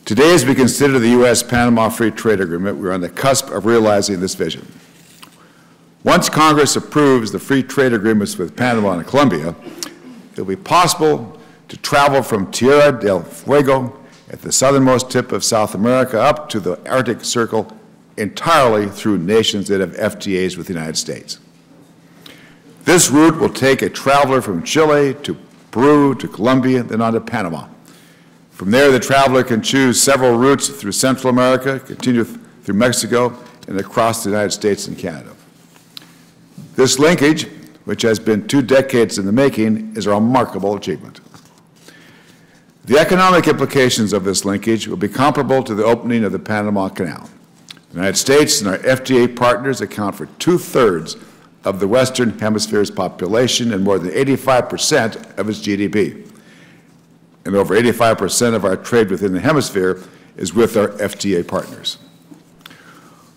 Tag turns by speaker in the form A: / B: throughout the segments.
A: Today, as we consider the U.S. Panama Free Trade Agreement, we're on the cusp of realizing this vision. Once Congress approves the free trade agreements with Panama and Colombia, it will be possible to travel from Tierra del Fuego at the southernmost tip of South America up to the Arctic Circle entirely through nations that have FTAs with the United States. This route will take a traveler from Chile to Peru to Colombia, then on to Panama. From there, the traveler can choose several routes through Central America, continue through Mexico, and across the United States and Canada. This linkage, which has been 2 decades in the making, is a remarkable achievement. The economic implications of this linkage will be comparable to the opening of the Panama Canal. The United States and our FTA partners account for 2/3 of the Western Hemisphere's population and more than 85% of its GDP. And over 85% of our trade within the hemisphere is with our FTA partners.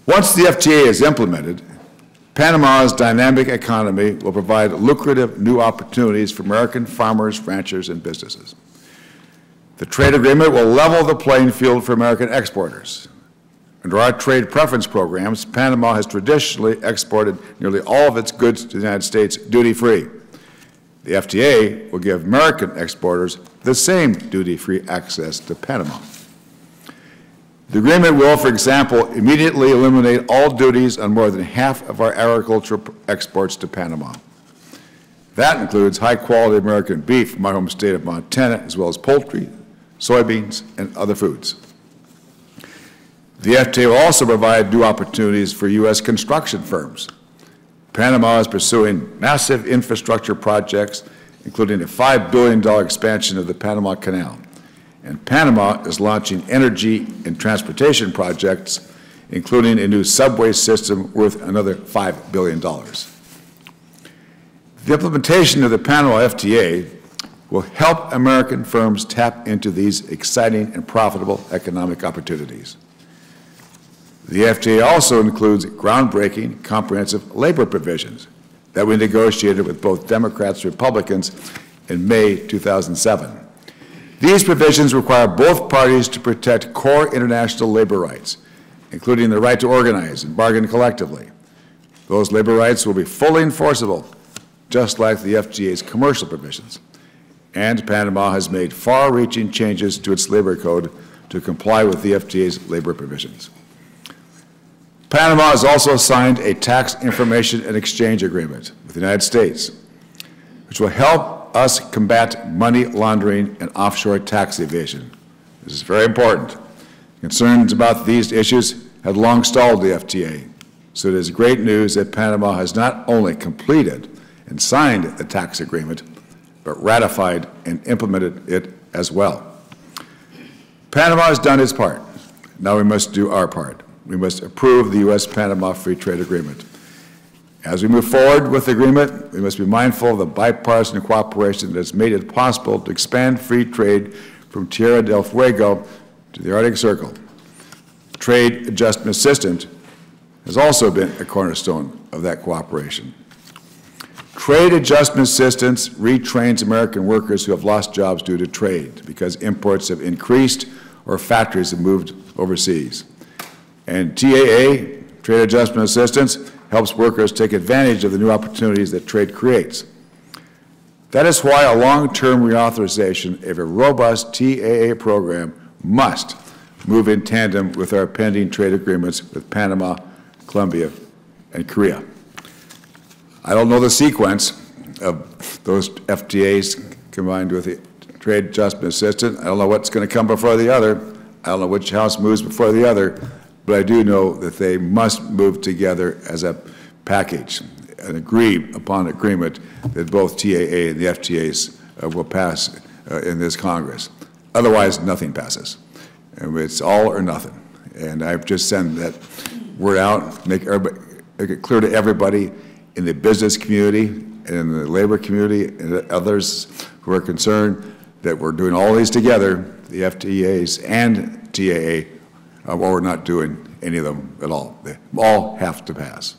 A: Once the FTA is implemented, Panama's dynamic economy will provide lucrative new opportunities for American farmers, ranchers, and businesses. The trade agreement will level the playing field for American exporters. Under our trade preference programs, Panama has traditionally exported nearly all of its goods to the United States duty-free. The FTA will give American exporters the same duty-free access to Panama. The agreement will, for example, immediately eliminate all duties on more than half of our agricultural exports to Panama. That includes high-quality American beef from my home state of Montana, as well as poultry, soybeans, and other foods. The FTA will also provide new opportunities for U.S. construction firms. Panama is pursuing massive infrastructure projects, including a $5 billion expansion of the Panama Canal. And Panama is launching energy and transportation projects, including a new subway system worth another $5 billion. The implementation of the Panama FTA will help American firms tap into these exciting and profitable economic opportunities. The FTA also includes groundbreaking, comprehensive labor provisions that we negotiated with both Democrats and Republicans in May 2007. These provisions require both parties to protect core international labor rights, including the right to organize and bargain collectively. Those labor rights will be fully enforceable, just like the FTA's commercial provisions. And Panama has made far-reaching changes to its labor code to comply with the FTA's labor provisions. Panama has also signed a tax information and exchange agreement with the United States, which will help us combat money laundering and offshore tax evasion. This is very important. Concerns about these issues have long stalled the FTA, so it is great news that Panama has not only completed and signed the tax agreement, but ratified and implemented it as well. Panama has done its part. Now we must do our part. We must approve the U.S. Panama Free Trade Agreement. As we move forward with the agreement, we must be mindful of the bipartisan cooperation that has made it possible to expand free trade from Tierra del Fuego to the Arctic Circle. Trade adjustment assistance has also been a cornerstone of that cooperation. Trade adjustment assistance retrains American workers who have lost jobs due to trade because imports have increased or factories have moved overseas. And TAA, Trade Adjustment Assistance, helps workers take advantage of the new opportunities that trade creates. That is why a long-term reauthorization of a robust TAA program must move in tandem with our pending trade agreements with Panama, Colombia, and Korea. I don't know the sequence of those FTAs combined with the Trade Adjustment Assistance. I don't know what's going to come before the other. I don't know which house moves before the other. But I do know that they must move together as a package, an agreed-upon agreement that both TAA and the FTAs will pass in this Congress. Otherwise, nothing passes. And it's all or nothing. And I've just sent that word out, make it clear to everybody in the business community and in the labor community and others who are concerned that we're doing all these together, the FTAs and TAA, or we're not doing any of them at all. They all have to pass.